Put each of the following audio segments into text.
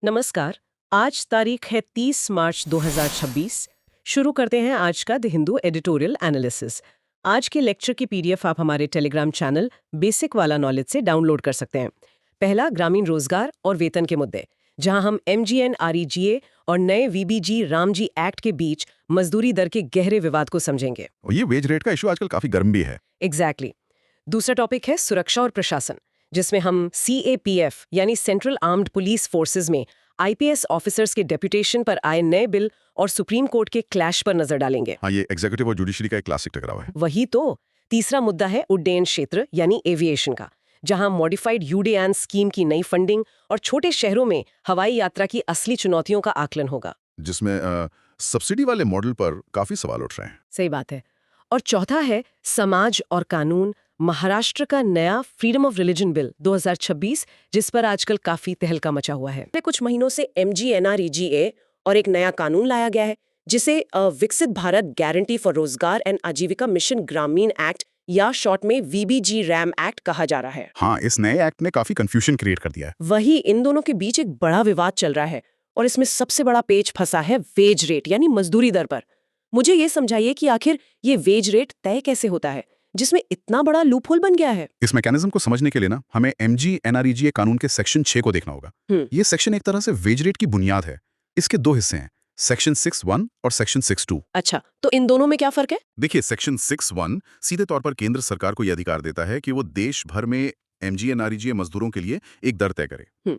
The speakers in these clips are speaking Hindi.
नमस्कार। आज तारीख है 30 मार्च 2026। शुरू करते हैं आज का द हिंदू एडिटोरियल एनालिसिस। आज के लेक्चर की पीडीएफ आप हमारे टेलीग्राम चैनल बेसिक वाला नॉलेज से डाउनलोड कर सकते हैं। पहला, ग्रामीण रोजगार और वेतन के मुद्दे, जहां हम MGNREGA और नए VBG रामजी एक्ट के बीच मजदूरी दर के गहरे विवाद को समझेंगे। और ये वेज रेट का इशू आजकल काफी गर्म भी है। एग्जैक्टली। दूसरा टॉपिक है सुरक्षा और प्रशासन, जिसमें हम CAPF यानी सेंट्रल आर्म्ड पुलिस फोर्सेस में IPS ऑफिसर्स के डेप्यूटेशन पर आए नए बिल और सुप्रीम कोर्ट के क्लैश पर नजर डालेंगे। हाँ, ये एग्जीक्यूटिव और जुडिशरी का एक क्लासिक टकराव है। वही तो। तीसरा मुद्दा है उड्डयन क्षेत्र यानी एविएशन का, जहां मॉडिफाइड UDAN स्कीम की नई फंडिंग और छोटे शहरों में हवाई यात्रा की असली चुनौतियों का आकलन होगा, जिसमें सब्सिडी वाले मॉडल पर काफी सवाल उठ रहे हैं। सही बात है। और चौथा है समाज और कानून, महाराष्ट्र का नया फ्रीडम ऑफ रिलीजन बिल 2026, जिस पर आजकल काफी तहलका मचा हुआ है। कुछ महीनों से MGNREGA और एक नया कानून लाया गया है, जिसे विकसित भारत गारंटी फॉर रोजगार एंड आजीविका मिशन ग्रामीण एक्ट या शॉर्ट में VBG RAM एक्ट कहा जा रहा है। हाँ, इस नए एक्ट ने काफी कंफ्यूजन क्रिएट कर दिया है। वही, इन दोनों के बीच एक बड़ा विवाद चल रहा है और इसमें सबसे बड़ा पेच फंसा है वेज रेट यानी मजदूरी दर पर। मुझे ये समझाइए कि आखिर ये वेज रेट तय कैसे होता है, जिसमें इतना बड़ा लूपहोल बन गया है। इस मैकेनिज्म को समझने के लिए ना हमें MGNREGA कानून के सेक्शन 6 को देखना होगा। ये सेक्शन एक तरह से वेज रेट की बुनियाद है। इसके दो हिस्से हैं, सेक्शन 6(1) और सेक्शन 6(2). अच्छा, तो इन दोनों में क्या फर्क है? देखिए, सेक्शन 6(1) सीधे तौर पर केंद्र सरकार को यह अधिकार देता है कि वो देश भर में MGNREGA मजदूरों के लिए एक दर तय करे।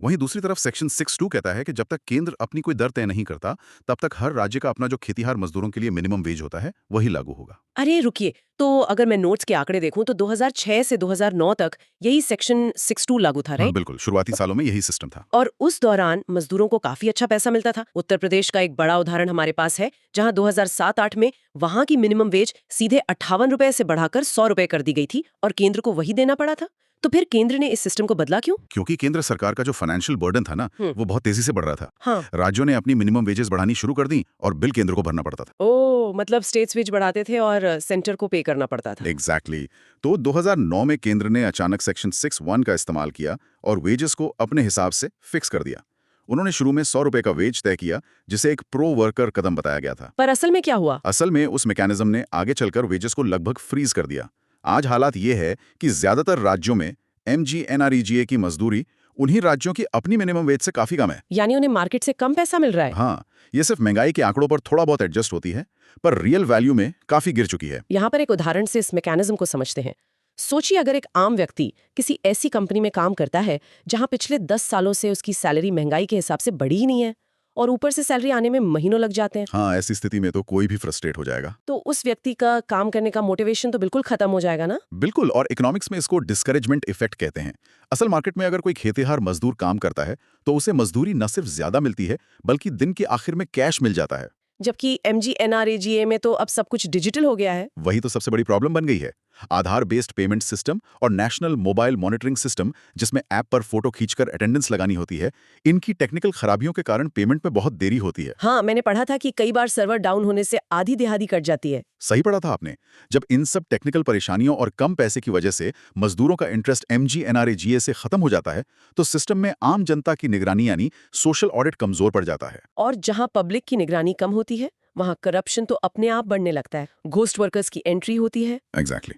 वहीं दूसरी तरफ सेक्शन 6(2) कहता है कि जब तक केंद्र अपनी कोई दर तय नहीं करता, तब तक हर राज्य का अपना जो खेतीहार मजदूरों के लिए मिनिमम वेज होता है वही लागू होगा। अरे रुकिए, तो अगर मैं नोट्स के आंकड़े देखूं तो 2006 से 2009 तक यही सेक्शन 6(2) लागू था, हाँ, राइट? बिल्कुल, शुरुआती सालों में यही सिस्टम था। और उस दौरान मजदूरों को काफी अच्छा पैसा मिलता था। उत्तर प्रदेश का एक बड़ा उदाहरण हमारे पास है, जहां 2007-8 में वहां की मिनिमम वेज सीधे 58 रुपए से बढ़ाकर 100 रुपए कर दी गई थी और केंद्र को वही देना पड़ा था। तो फिर केंद्र ने इस सिस्टम को बदला क्यों? क्योंकि केंद्र सरकार का जो फाइनेंशियल बर्डन था ना, वो बहुत तेजी से बढ़ रहा था। हाँ। राज्यों ने अपनी मिनिमम वेजेस बढ़ानी शुरू कर दी और बिल केंद्र को भरना पड़ता था। ओ, मतलब स्टेट्स वेज बढ़ाते थे और सेंटर को पे करना पड़ता था। एग्जैक्टली। तो 2009 में केंद्र ने अचानक सेक्शन 6(1) का इस्तेमाल किया और वेजेस को अपने हिसाब से फिक्स कर दिया। उन्होंने शुरू में 100 रुपए का वेज तय किया, जिसे एक प्रो वर्कर कदम बताया गया था। पर असल में क्या हुआ? असल में उस मैकेनिज्म ने आगे चलकर वेजेस को लगभग फ्रीज कर दिया। आज हालात ये है कि ज्यादातर राज्यों में MGNREGA की मजदूरी उन्हीं राज्यों की अपनी मिनिमम वेज से काफी कम है। यानी उन्हें मार्केट से कम पैसा मिल रहा है। हाँ, ये सिर्फ महंगाई के आंकड़ों पर थोड़ा बहुत एडजस्ट होती है, पर रियल वैल्यू में काफी गिर चुकी है। यहाँ पर एक उदाहरण से इस मैकेनिज्म को समझते हैं। सोचिए, अगर एक आम व्यक्ति किसी ऐसी कंपनी में काम करता है जहां पिछले 10 सालों से उसकी सैलरी महंगाई के हिसाब से बढ़ी ही नहीं है और ऊपर से सैलरी आने में महीनों लग जाते हैं, हाँ, ऐसी स्थिति में तो कोई भी फ्रस्ट्रेट हो जाएगा। तो उस व्यक्ति का काम करने का मोटिवेशन तो बिल्कुल खत्म हो जाएगा ना। बिल्कुल, और इकोनॉमिक्स में इसको डिस्करेजमेंट इफेक्ट कहते हैं। असल मार्केट में अगर कोई खेतीहार मजदूर काम करता है तो उसे मजदूरी न सिर्फ ज्यादा मिलती है, बल्कि दिन के आखिर में कैश मिल जाता है। जबकि MGNREGA में तो अब सब कुछ डिजिटल हो गया है। वही तो सबसे बड़ी प्रॉब्लम बन गई है। आधार बेस्ड पेमेंट सिस्टम और नेशनल मोबाइल मॉनिटरिंग सिस्टम, जिसमें ऐप पर फोटो खींचकर अटेंडेंस लगानी होती है, इनकी टेक्निकल खराबियों के कारण पेमेंट में बहुत देरी होती है। हाँ, मैंने पढ़ा था कि कई बार सर्वर डाउन होने से आधी दिहाड़ी कट जाती है। सही पढ़ा था आपने। जब इन सब टेक्निकल परेशानियों और कम पैसे की वजह से मजदूरों का इंटरेस्ट MGNREGA से खत्म हो जाता है, तो सिस्टम में आम जनता की निगरानी यानी सोशल ऑडिट कमजोर पड़ जाता है। और जहां पब्लिक की निगरानी कम होती है, वहां करप्शन तो अपने आप बढ़ने लगता है। घोस्ट वर्कर्स की एंट्री होती है। एग्जैक्टली।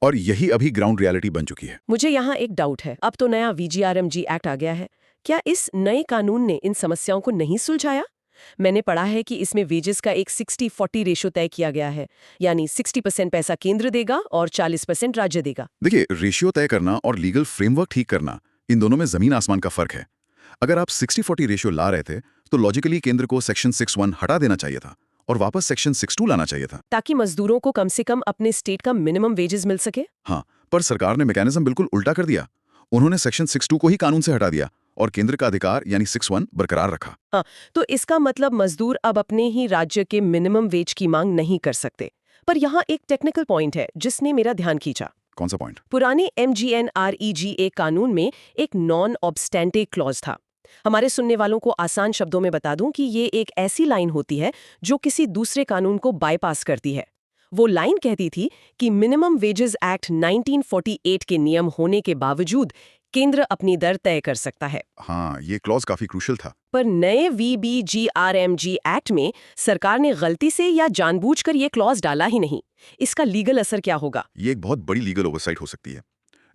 और यही अभी ग्राउंड रियलिटी बन चुकी है। मुझे यहाँ एक डाउट है। अब तो नया VGRMG एक्ट आ गया है, क्या इस नए कानून ने इन समस्याओं को नहीं सुलझाया? मैंने पढ़ा है कि इसमें वेजेस का एक 60-40 रेशो तय किया गया है, यानी 60% पैसा केंद्र देगा और 40% राज्य देगा। देखिए, रेशियो तय करना और लीगल फ्रेमवर्क ठीक करना, इन दोनों में जमीन आसमान का फर्क है। अगर आप 60-40 रेशियो ला रहे थे तो लॉजिकली केंद्र को सेक्शन 6(1) हटा देना चाहिए था और वापस सेक्शन 6(2) लाना चाहिए था, ताकि मजदूरों को कम से कम अपने स्टेट का मिनिमम वेजेस मिल सके। हाँ, पर सरकार ने मैकेनिज्म बिल्कुल उल्टा कर दिया। उन्होंने सेक्शन 6(2) को ही कानून से हटा दिया और केंद्र का अधिकार यानी 6(1) बरकरार रखा। हाँ, तो इसका मतलब मजदूर अब अपने ही राज्य के मिनिमम वेज की मांग नहीं कर सकते। पर यहाँ एक टेक्निकल पॉइंट है जिसने मेरा ध्यान खींचा। कौन सा पॉइंट? पुराने MGNREGA कानून में एक नॉन ऑब्स्टेंटे क्लॉज था। हमारे सुनने वालों को आसान शब्दों में बता दूं कि ये एक ऐसी लाइन होती है जो किसी दूसरे कानून को बाईपास करती है। वो लाइन कहती थी कि मिनिमम वेजेस एक्ट 1948 के नियम होने के बावजूद केंद्र अपनी दर तय कर सकता है। हाँ, ये क्लॉज काफी क्रूशल था। पर नए VBGRMG एक्ट में सरकार ने गलती से या जानबूझकर ये क्लॉज डाला ही नहीं। इसका लीगल असर क्या होगा? ये एक बहुत बड़ी लीगल ओवरसाइट हो सकती है।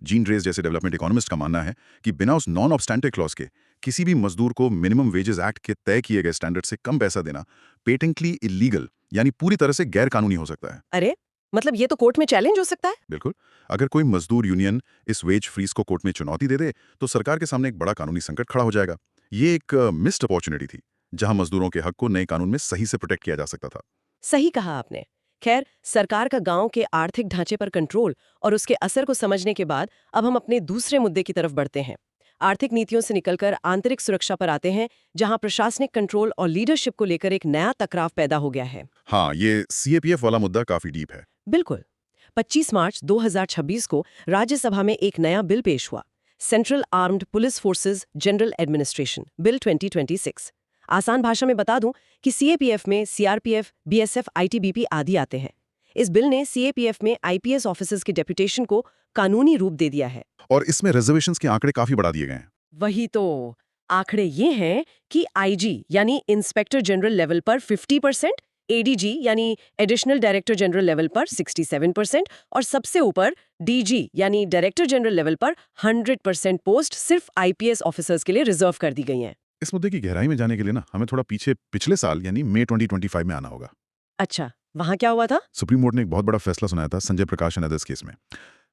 जीन ड्रेस जैसे डेवलपमेंट इकोनॉमिस्ट का मानना है कि बिना उस नॉन ऑब्स्टैंटिव क्लॉज के किसी भी मजदूर को मिनिमम वेजेस एक्ट के तय किए गए स्टैंडर्ड से कम पैसा देना पेटेंटली इलीगल यानी पूरी तरह से गैर कानूनी हो सकता है। अरे, मतलब ये तो कोर्ट में चैलेंज हो सकता है। बिल्कुल। अगर कोई मजदूर यूनियन इस वेज फ्रीज को कोर्ट में चुनौती दे दे तो सरकार के सामने एक बड़ा कानूनी संकट खड़ा हो जाएगा। ये एक मिस्ड अपॉर्चुनिटी थी जहां मजदूरों के हक को नए कानून में सही से प्रोटेक्ट किया जा सकता था। सही कहा आपने। खैर, सरकार का गांव के आर्थिक ढांचे पर कंट्रोल और उसके असर को समझने के बाद अब हम अपने दूसरे मुद्दे की तरफ बढ़ते हैं। आर्थिक नीतियों से निकलकर आंतरिक सुरक्षा पर आते हैं, जहां प्रशासनिक कंट्रोल और लीडरशिप को लेकर एक नया टकराव पैदा हो गया है। हाँ, ये CAPF वाला मुद्दा काफी डीप है। बिल्कुल। 25 मार्च 2026 को राज्यसभा में एक नया बिल पेश हुआ, central armed police forces general administration bill 2026। आसान भाषा में बता दूं कि CAPF में CRPF, BSF, ITBP आदि आते हैं। इस बिल ने CAPF में IPS ऑफिसर्स के डेपुटेशन को कानूनी रूप दे दिया है। और इसमें रिजर्वेशंस के आंकड़े काफी बढ़ा दिए गए हैं। वही तो, आंकड़े ये हैं कि IG यानी इंस्पेक्टर जनरल लेवल पर 50%, ADG यानी एडिशनल डायरेक्टर जनरल लेवल पर 67% और सबसे ऊपर DG यानी डायरेक्टर जनरल लेवल पर 100% पोस्ट सिर्फ IPS ऑफिसर्स के लिए रिजर्व कर दी गई हैं। इस मुद्दे की गहराई में जाने के लिए ना हमें थोड़ा पीछे पिछले साल यानी मई 2025 में आना होगा। अच्छा, वहां क्या हुआ था? सुप्रीम कोर्ट ने एक बहुत बड़ा फैसला सुनाया था संजय प्रकाश एंड अदर्स केस में।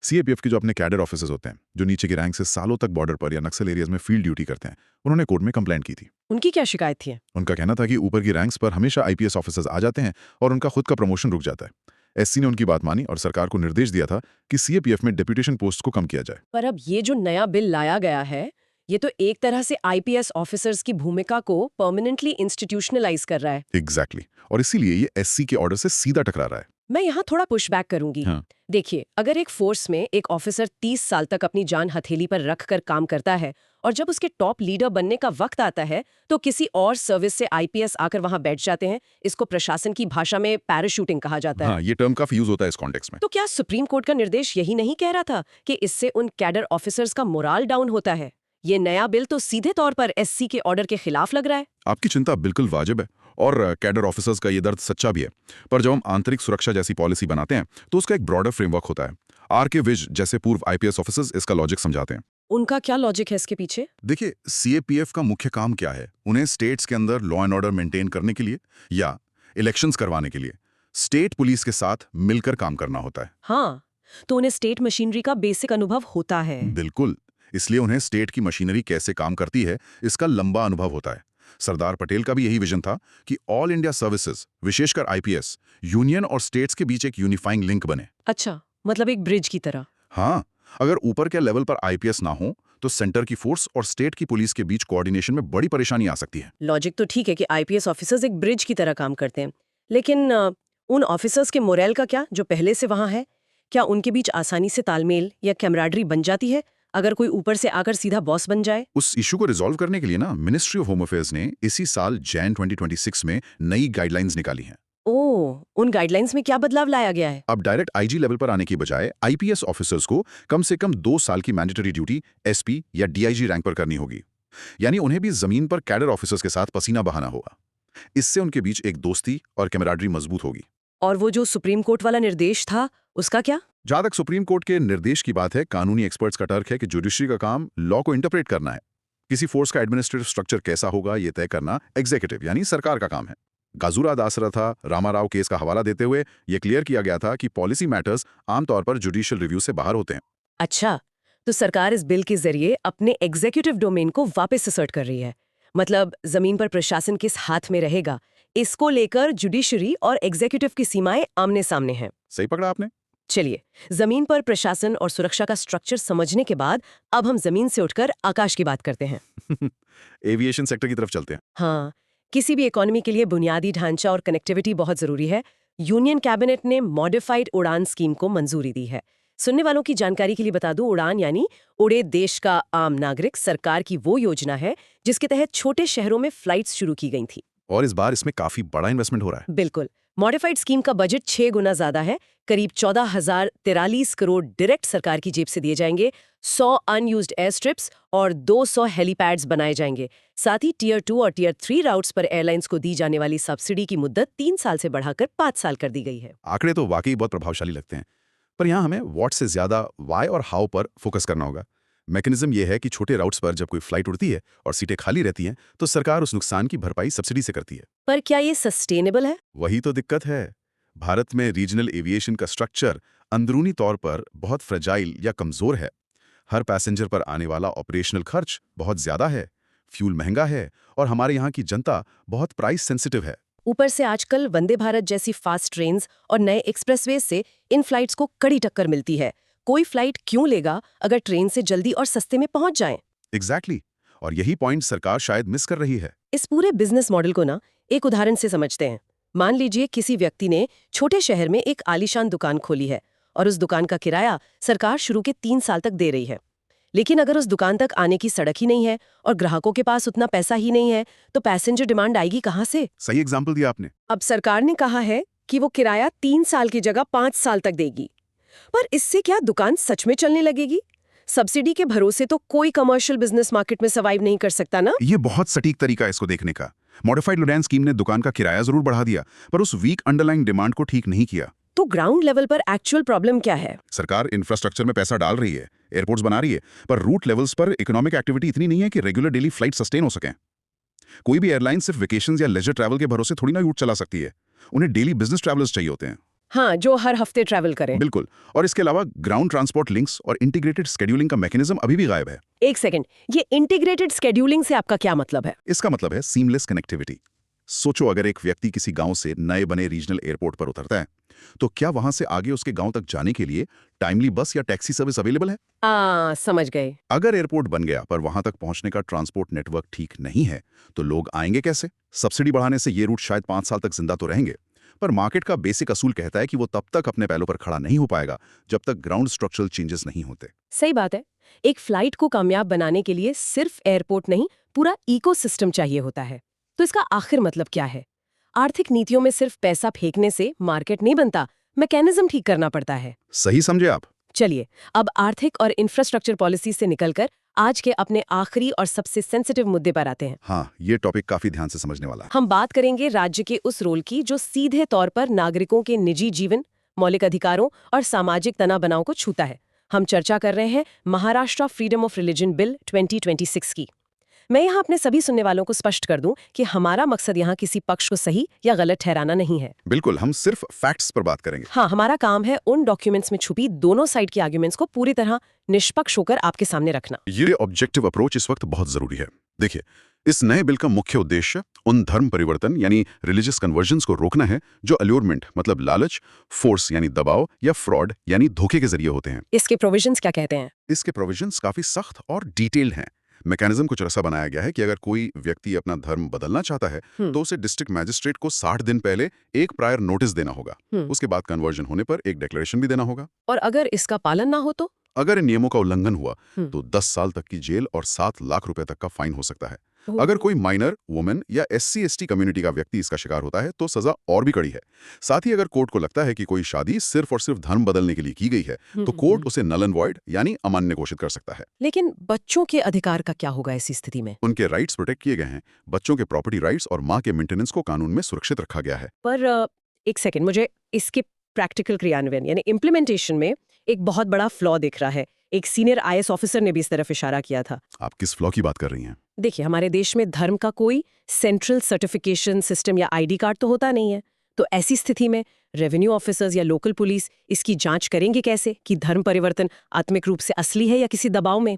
CAPF के जो अपने कैडर ऑफिसर्स होते हैं, जो नीचे की रैंक से सालों तक बॉर्डर पर या नक्सल एरियाज में फील्ड ड्यूटी करते हैं, उन्होंने कोर्ट में कंप्लेंट की थी। उनकी क्या शिकायत थी? उनका कहना था कि ऊपर की रैंक्स पर हमेशा IPS ऑफिसर्स आ जाते हैं और उनका खुद का प्रमोशन रुक जाता है। SC ने उनकी बात मानी और सरकार को निर्देश दिया था कि CAPF में डेप्यूटेशन पोस्ट को कम किया जाए। पर अब ये जो नया बिल लाया गया है, ये तो एक तरह से IPS ऑफिसर्स की भूमिका को परमानेंटली इंस्टीट्यूशनलाइज कर रहा है। एग्जैक्टली और इसीलिए ये SC के ऑर्डर से सीधा टकरा रहा है। मैं यहाँ थोड़ा पुशबैक करूंगी। हाँ। देखिए, अगर एक फोर्स में एक ऑफिसर 30 साल तक अपनी जान हथेली पर रख कर काम करता है और जब उसके टॉप लीडर बनने का वक्त आता है तो किसी और सर्विस से IPS आकर वहां बैठ जाते हैं। इसको प्रशासन की भाषा में पैराशूटिंग कहा जाता है। हाँ, ये टर्म काफी यूज होता है इस कॉन्टेक्स्ट में। तो क्या सुप्रीम कोर्ट का निर्देश यही नहीं कह रहा था कि इससे उन कैडर ऑफिसर्स का मोराल डाउन होता है? ये नया बिल तो सीधे तौर पर SC के ऑर्डर के खिलाफ लग रहा है। आपकी चिंता बिल्कुल वाजिब है और कैडर ऑफिसर्स का ये दर्द सच्चा भी है। पर जब हम आंतरिक सुरक्षा जैसी पॉलिसी बनाते हैं तो उसका एक ब्रॉडर फ्रेमवर्क होता है। RK विज जैसे पूर्व IPS ऑफिसर्स इसका लॉजिक समझाते हैं। उनका क्या लॉजिक है इसके पीछे? देखिए, CAPF का मुख्य काम क्या है? उन्हें स्टेट्स के अंदर लॉ एंड ऑर्डर मेंटेन करने के लिए या इलेक्शंस करवाने के लिए स्टेट पुलिस के साथ मिलकर काम करना होता है। हाँ, तो उन्हें स्टेट मशीनरी का बेसिक अनुभव होता है। बिल्कुल, इसलिए उन्हें स्टेट की मशीनरी कैसे काम करती है इसका लंबा अनुभव होता है। सरदार पटेल का भी यही विजन था कि ऑल इंडिया सर्विसेज, विशेषकर IPS, यूनियन और स्टेट्स के बीच एक यूनिफाइंग लिंक बने। अच्छा, मतलब एक ब्रिज की तरह। हाँ, अगर ऊपर के लेवल पर IPS ना हो तो सेंटर की फोर्स और स्टेट की पुलिस के बीच कोऑर्डिनेशन में बड़ी परेशानी आ सकती है। लॉजिक तो ठीक है कि IPS ऑफिसर्स एक ब्रिज की तरह काम करते हैं, लेकिन उन ऑफिसर्स के मोरल का क्या जो पहले से वहां है? क्या उनके बीच आसानी से तालमेल या कैमराडरी बन जाती है अगर कोई ऊपर से आकर सीधा बॉस बन जाए? उस इशू को रिजॉल्व करने के लिए ना मिनिस्ट्री ऑफ होम अफेयर्स ने इसी साल जैन 2026 में नई गाइडलाइंस निकाली हैं। ओह, उन गाइडलाइंस में क्या बदलाव लाया गया है? अब डायरेक्ट IG लेवल पर आने की बजाय IPS ऑफिसर्स को कम से कम 2 साल की मैंडेटरी ड्यूटी SP या DIG रैंक पर करनी होगी। यानी उन्हें भी जमीन पर कैडर ऑफिसर्स के साथ पसीना बहाना होगा। इससे उनके बीच एक दोस्ती और कैमराडरी मजबूत होगी। और वो जो सुप्रीम कोर्ट वाला निर्देश था, उसका क्या? जहां तक सुप्रीम कोर्ट के निर्देश की बात है, कानूनी एक्सपर्ट्स का तर्क है कि जुडिशरी का काम लॉ को इंटरप्रेट करना है। किसी फोर्स का एडमिनिस्ट्रेटिव स्ट्रक्चर कैसा होगा ये तय करना एग्जीक्यूटिव यानी सरकार का काम है। गाजुरा दासरथा रामाराव केस का हवाला देते हुए यह क्लियर किया गया था कि पॉलिसी मैटर्स आमतौर पर जुडिशियल रिव्यू से बाहर होते हैं। अच्छा, तो सरकार इस बिल के जरिए अपने एग्जीक्यूटिव डोमेन को वापस असर्ट कर रही है। मतलब जमीन पर प्रशासन किस हाथ में रहेगा, इसको लेकर जुडिशरी और एग्जीक्यूटिव की सीमाएं आमने सामने हैं। सही पकड़ा आपने। चलिए, जमीन पर प्रशासन और सुरक्षा का स्ट्रक्चर समझने के बाद अब हम जमीन से उठकर आकाश की बात करते हैं। एविएशन सेक्टर की तरफ चलते हैं। हाँ, किसी भी इकोनॉमी के लिए बुनियादी ढांचा और कनेक्टिविटी बहुत जरूरी है। यूनियन कैबिनेट ने मॉडिफाइड उड़ान स्कीम को मंजूरी दी है। सुनने वालों की जानकारी के लिए बता दूं, उड़ान यानी उड़े देश का आम नागरिक सरकार की वो योजना है जिसके तहत छोटे शहरों में फ्लाइट्स शुरू की गई थी। और इस बार इसमें काफी बड़ा इन्वेस्टमेंट हो रहा है। बिल्कुल, मॉडिफाइड स्कीम का बजट 6 गुना ज्यादा है, करीब 14,043 करोड़ डायरेक्ट सरकार की जेब से दिए जाएंगे, 100 अनयूज्ड एयर स्ट्रिप्स और 200 हेलीपैड्स बनाए जाएंगे। साथ ही टियर 2 और टियर 3 राउट्स पर एयरलाइंस को दी जाने वाली सब्सिडी की मुद्दत 3 साल से बढ़ाकर 5 साल कर दी गई है। आंकड़े तो वाकई बहुत प्रभावशाली लगते हैं, पर यहाँ हमें व्हाट से ज्यादा वाई और हाउ पर फोकस करना होगा। मैकेनिज्म ये है कि छोटे राउट्स पर जब कोई फ्लाइट उड़ती है और सीटें खाली रहती हैं, तो सरकार उस नुकसान की भरपाई सब्सिडी से करती है। पर क्या ये सस्टेनेबल है? वही तो दिक्कत है। भारत में रीजनल एविएशन का स्ट्रक्चर अंदरूनी तौर पर बहुत फ्रेजाइल या कमजोर है। हर पैसेंजर पर आने वाला ऑपरेशनल खर्च बहुत ज्यादा है, फ्यूल महंगा है और हमारे यहाँ की जनता बहुत प्राइस सेंसिटिव है। ऊपर से आजकल वंदे भारत जैसी फास्ट ट्रेन्स और नए एक्सप्रेसवेज से इन फ्लाइट्स को कड़ी टक्कर मिलती है। कोई फ्लाइट क्यों लेगा अगर ट्रेन से जल्दी और सस्ते में पहुंच जाएं? एग्जैक्टली, और यही पॉइंट सरकार शायद मिस कर रही है। इस पूरे बिजनेस मॉडल को ना एक उदाहरण से समझते हैं। मान लीजिए किसी व्यक्ति ने छोटे शहर में एक आलीशान दुकान खोली है और उस दुकान का किराया सरकार शुरू के 3 साल तक दे रही है। लेकिन अगर उस दुकान तक आने की सड़क ही नहीं है और ग्राहकों के पास उतना पैसा ही नहीं है, तो पैसेंजर डिमांड आएगी कहाँ से? सही एग्जाम्पल दिया आपने। अब सरकार ने कहा है कि वो किराया 3 साल की जगह 5 साल तक देगी, पर इससे क्या दुकान सच में चलने लगेगी? सब्सिडी के भरोसे तो कोई कमर्शियल बिजनेस मार्केट में सर्वाइव नहीं कर सकता ना। ये बहुत सटीक तरीका है इसको देखने का। मॉडिफाइड लोडेन स्कीम ने दुकान का किराया जरूर बढ़ा दिया, पर उस वीक अंडरलाइंग डिमांड को ठीक नहीं किया। तो ग्राउंड लेवल पर एक्चुअल प्रॉब्लम क्या है? सरकार इंफ्रास्ट्रक्चर में पैसा डाल रही है, एयरपोर्ट्स बना रही है, पर रूट लेवल्स पर इकोनॉमिक एक्टिविटी इतनी नहीं है कि रेगुलर डेली फ्लाइट सस्टेन हो सकें। कोई भी एयरलाइन सिर्फ वेकेशंस या लेजर ट्रैवल के भरोसे थोड़ी ना रूट चला सकती है। उन्हें डेली बिजनेस ट्रैवलर्स चाहिए होते हैं। हाँ, जो हर हफ्ते ट्रैवल करें। बिल्कुल, और इसके अलावा ग्राउंड ट्रांसपोर्ट लिंक्स और इंटीग्रेटेड शेड्यूलिंग का मैकेनिज्म अभी भी गायब है। एक सेकंड, ये इंटीग्रेटेड शेड्यूलिंग से आपका क्या मतलब है? इसका मतलब है सीमलेस कनेक्टिविटी। सोचो, अगर एक व्यक्ति किसी गांव से नए बने रीजनल एयरपोर्ट पर उतरता है, तो क्या वहां से आगे उसके गांव तक जाने के लिए टाइमली बस या टैक्सी सर्विस अवेलेबल है? समझ गए। अगर एयरपोर्ट बन गया पर वहां तक पहुंचने का ट्रांसपोर्ट नेटवर्क ठीक नहीं है, तो लोग आएंगे कैसे? सब्सिडी बढ़ाने से ये रूट शायद 5 साल तक जिंदा तो रहेंगे, पर मार्केट का बेसिक असूल कहता है कि वो तब तक अपने पैरों पर खड़ा नहीं हो पाएगा जब तक ग्राउंड स्ट्रक्चरल चेंजेस नहीं होते। सही बात है। एक फ्लाइट को कामयाब बनाने के लिए सिर्फ एयरपोर्ट नहीं, पूरा इकोसिस्टम चाहिए होता है। तो इसका आखिर मतलब क्या है? आर्थिक नीतियों में सिर्फ पैसा फेंकने से मार्केट नहीं बनता, मैकेनिज्म ठीक करना पड़ता है। सही समझे आप? चलिए, अब आर्थिक और इंफ्रास्ट्रक्चर पॉलिसी से निकलकर आज के अपने आखिरी और सबसे सेंसिटिव मुद्दे पर आते हैं। हाँ, ये टॉपिक काफी ध्यान से समझने वाला है। हम बात करेंगे राज्य के उस रोल की जो सीधे तौर पर नागरिकों के निजी जीवन, मौलिक अधिकारों और सामाजिक तनाव बनाव को छूता है। हम चर्चा कर रहे हैं Maharashtra freedom of religion bill 2026 की। मैं यहाँ अपने सभी सुनने वालों को स्पष्ट कर दूं कि हमारा मकसद यहाँ किसी पक्ष को सही या गलत ठहराना नहीं है। बिल्कुल, हम सिर्फ फैक्ट्स पर बात करेंगे। हाँ, हमारा काम है उन डॉक्यूमेंट्स में छुपी दोनों साइड की आर्ग्यूमेंट्स को पूरी तरह निष्पक्ष होकर आपके सामने रखना। ये ऑब्जेक्टिव अप्रोच इस वक्त बहुत जरूरी है। देखिए, इस नए बिल का मुख्य उद्देश्य उन धर्म परिवर्तन यानी रिलीजियस कन्वर्जन्स को रोकना है जो अल्योरमेंट मतलब लालच, फोर्स यानी दबाव या फ्रॉड यानी धोखे के जरिए होते हैं। इसके प्रोविजंस क्या कहते हैं? इसके प्रोविजंस काफी सख्त और डिटेल्ड हैं। मैकेनिज्म कुछ ऐसा बनाया गया है कि अगर कोई व्यक्ति अपना धर्म बदलना चाहता है तो उसे डिस्ट्रिक्ट मैजिस्ट्रेट को 60 दिन पहले एक प्रायर नोटिस देना होगा। उसके बाद कन्वर्जन होने पर एक डिक्लेरेशन भी देना होगा। और अगर इसका पालन ना हो तो? अगर इन नियमों का उल्लंघन हुआ तो 10 साल तक की जेल और 7 लाख रुपए तक का फाइन हो सकता है। अगर कोई माइनर, वुमेन या SC/ST कम्युनिटी का व्यक्ति इसका शिकार होता है तो सजा और भी कड़ी है। साथ ही अगर कोर्ट को लगता है कि कोई शादी सिर्फ और सिर्फ धर्म बदलने के लिए की गई है तो कोर्ट उसे नल एंड वॉइड यानी अमान्य घोषित कर सकता है। लेकिन बच्चों के अधिकार का क्या होगा ऐसी स्थिति में? उनके राइट्स प्रोटेक्ट किए गए हैं। बच्चों के प्रॉपर्टी राइट्स और माँ के मेंटेनेंस को कानून में सुरक्षित रखा गया है। पर एक सेकेंड, मुझे इसके प्रैक्टिकल क्रियान्वयन यानी इम्प्लीमेंटेशन में एक बहुत बड़ा फ्लॉ दिख रहा है। एक सीनियर IAS ऑफिसर ने भी इस तरफ इशारा किया था। आप किस फ्लॉ की बात कर रही हैं? देखिए, हमारे देश में धर्म का कोई सेंट्रल सर्टिफिकेशन सिस्टम या ID कार्ड तो होता नहीं है। तो ऐसी स्थिति में रेवेन्यू ऑफिसर्स या लोकल पुलिस इसकी जांच करेंगे कैसे कि धर्म परिवर्तन आत्मिक रूप से असली है या किसी दबाव में?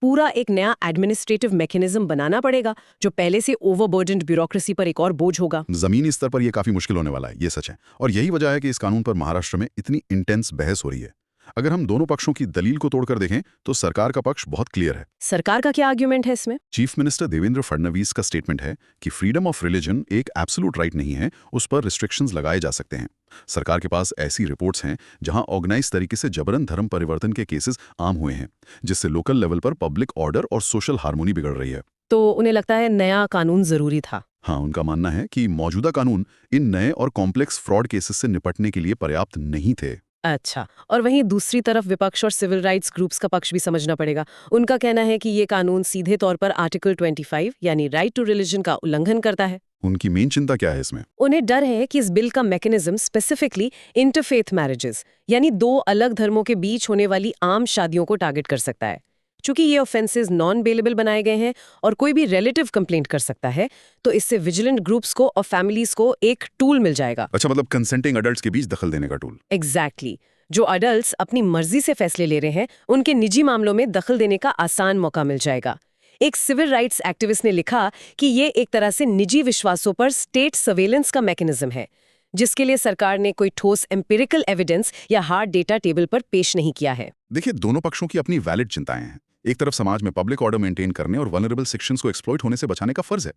पूरा एक नया एडमिनिस्ट्रेटिव मैकेनिज्म बनाना पड़ेगा जो पहले से ओवरबर्डन्ड ब्यूरोक्रेसी पर एक और बोझ होगा। जमीनी स्तर पर यह काफी मुश्किल होने वाला है, ये सच है। और यही वजह है कि इस कानून पर महाराष्ट्र में इतनी इंटेंस बहस हो रही है। अगर हम दोनों पक्षों की दलील को तोड़कर देखें तो सरकार का पक्ष बहुत क्लियर है। सरकार का क्या आर्ग्यूमेंट है इसमें? चीफ मिनिस्टर देवेंद्र फडणवीस का स्टेटमेंट है कि फ्रीडम ऑफ रिलीजन एक एब्सोल्यूट राइट नहीं है, उस पर रिस्ट्रिक्शंस लगाए जा सकते हैं। सरकार के पास ऐसी रिपोर्ट्स हैं जहां ऑर्गेनाइज तरीके से जबरन धर्म परिवर्तन के केसेस आम हुए हैं, जिससे लोकल लेवल पर पब्लिक ऑर्डर और सोशल हार्मोनी बिगड़ रही है। तो उन्हें लगता है नया कानून जरूरी था। हाँ, उनका मानना है कि मौजूदा कानून इन नए और कॉम्प्लेक्स फ्रॉड केसेस से निपटने के लिए पर्याप्त नहीं थे। अच्छा, और वहीं दूसरी तरफ विपक्ष और सिविल राइट्स ग्रुप्स का पक्ष भी समझना पड़ेगा। उनका कहना है कि ये कानून सीधे तौर पर आर्टिकल 25 यानी राइट टू रिलीजन का उल्लंघन करता है। उनकी मेन चिंता क्या है इसमें? उन्हें डर है कि इस बिल का मैकेनिज्म स्पेसिफिकली इंटरफेथ मैरिजेस यानी दो अलग धर्मों के बीच होने वाली आम शादियों को टारगेट कर सकता है। चूंकि ये ऑफेंसेस नॉन बेलेबल बनाए गए हैं और कोई भी रिलेटिव कंप्लेंट कर सकता है, तो इससे विजिलेंट ग्रुप्स को और फैमिलीज को एक टूल मिल जाएगा। अच्छा, मतलब कंसेंटिंग एडल्ट्स के बीच दखल देने का टूल। एग्जैक्टली जो अडल्ट्स अपनी मर्जी से फैसले ले रहे हैं, उनके निजी मामलों में दखल देने का आसान मौका मिल जाएगा। एक सिविल राइट्स एक्टिविस्ट ने लिखा कि ये एक तरह से निजी विश्वासों पर स्टेट सर्वेलेंस का मैकेनिज्म है, जिसके लिए सरकार ने कोई ठोस एम्पिरिकल एविडेंस या हार्ड डेटा टेबल पर पेश नहीं किया है। देखिए, दोनों पक्षों की अपनी वैलिड चिंताएं हैं। एक तरफ समाज में पब्लिक ऑर्डर मेंटेन करने और वल्नरेबल सेक्शंस को एक्सप्लॉइट होने से बचाने का फर्ज है,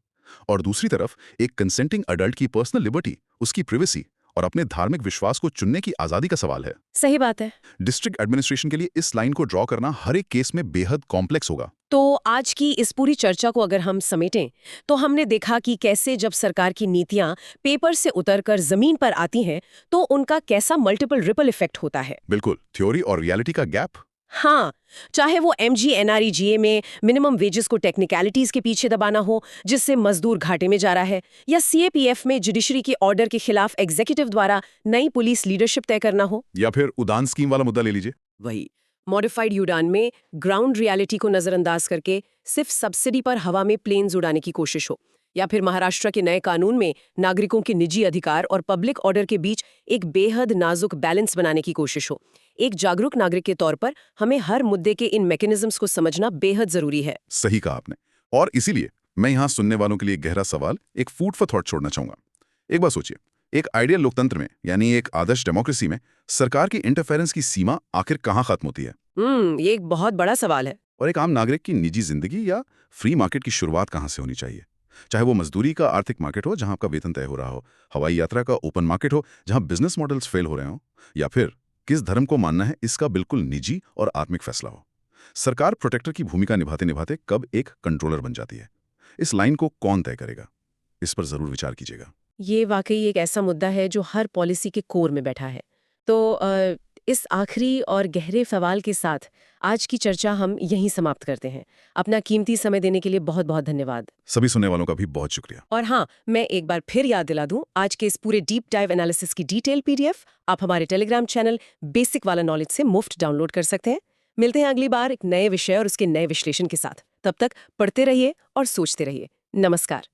और दूसरी तरफ एक कंसेंटिंग अडल्ट की पर्सनल लिबर्टी, उसकी प्रिवेसी और अपने धार्मिक विश्वास को चुनने की आजादी का सवाल है। सही बात है। डिस्ट्रिक्ट एडमिनिस्ट्रेशन के लिए इस लाइन को ड्रॉ करना हर एक केस में बेहद कॉम्प्लेक्स होगा। तो आज की इस पूरी चर्चा को अगर हम समेटें, तो हमने देखा कि कैसे जब सरकार की नीतियां पेपर से उतरकर जमीन पर आती हैं, तो उनका कैसा मल्टीपल रिपल इफेक्ट होता है। बिल्कुल, थ्योरी और रियलिटी का गैप। हाँ, चाहे वो MGNREGA में मिनिमम वेजेस को टेक्निकलिटीज के पीछे दबाना हो, जिससे मजदूर घाटे में जा रहा है, या CAPF में जुडिशरी के ऑर्डर के खिलाफ एग्जीक्यूटिव द्वारा नई पुलिस लीडरशिप तय करना हो, या फिर उड़ान स्कीम वाला मुद्दा ले लीजिए। वही मॉडिफाइड उड़ान में ग्राउंड रियलिटी को नजरअंदाज करके सिर्फ सब्सिडी पर हवा में प्लेन्स उड़ाने की कोशिश हो, या फिर महाराष्ट्र के नए कानून में नागरिकों के निजी अधिकार और पब्लिक ऑर्डर के बीच एक बेहद नाजुक बैलेंस बनाने की कोशिश हो। एक जागरूक नागरिक के तौर पर हमें हर मुद्दे के इन मैकेनिज्म्स को समझना बेहद जरूरी है। सही कहा आपने। और इसीलिए मैं यहाँ सुनने वालों के लिए गहरा सवाल, एक फूड फॉर थॉट छोड़ना चाहूंगा। एक बात सोचिए, एक आइडियल लोकतंत्र में, यानी एक आदर्श डेमोक्रेसी में, सरकार की इंटरफेरेंस की सीमा आखिर कहाँ खत्म होती है? ये एक बहुत बड़ा सवाल है। और एक आम नागरिक की निजी जिंदगी या फ्री मार्केट की शुरुआत कहाँ से होनी चाहिए? चाहे वो मजदूरी का आर्थिक मार्केट हो जहां आपका वेतन तय हो रहा हो, हवाई यात्रा का ओपन मार्केट हो जहां बिजनेस मॉडल्स फेल हो रहे हो, या फिर किस धर्म को मानना है इसका बिल्कुल निजी और आत्मिक फैसला हो। सरकार प्रोटेक्टर की भूमिका निभाते निभाते कब एक कंट्रोलर बन जाती है, इस लाइन को कौन तय करेगा? इस पर जरूर विचार कीजिएगा। ये वाकई एक ऐसा मुद्दा है जो हर पॉलिसी के कोर में बैठा है। तो इस आखिरी और गहरे सवाल के साथ आज की चर्चा हम यहीं समाप्त करते हैं। अपना कीमती समय देने के लिए बहुत बहुत धन्यवाद। सभी सुनने वालों का भी बहुत शुक्रिया। और हाँ, मैं एक बार फिर याद दिला दूं, आज के इस पूरे डीप डाइव एनालिसिस की डिटेल PDF आप हमारे टेलीग्राम चैनल बेसिक वाला नॉलेज से मुफ्त डाउनलोड कर सकते हैं। मिलते हैं अगली बार एक नए विषय और उसके नए विश्लेषण के साथ। तब तक पढ़ते रहिए और सोचते रहिए। नमस्कार।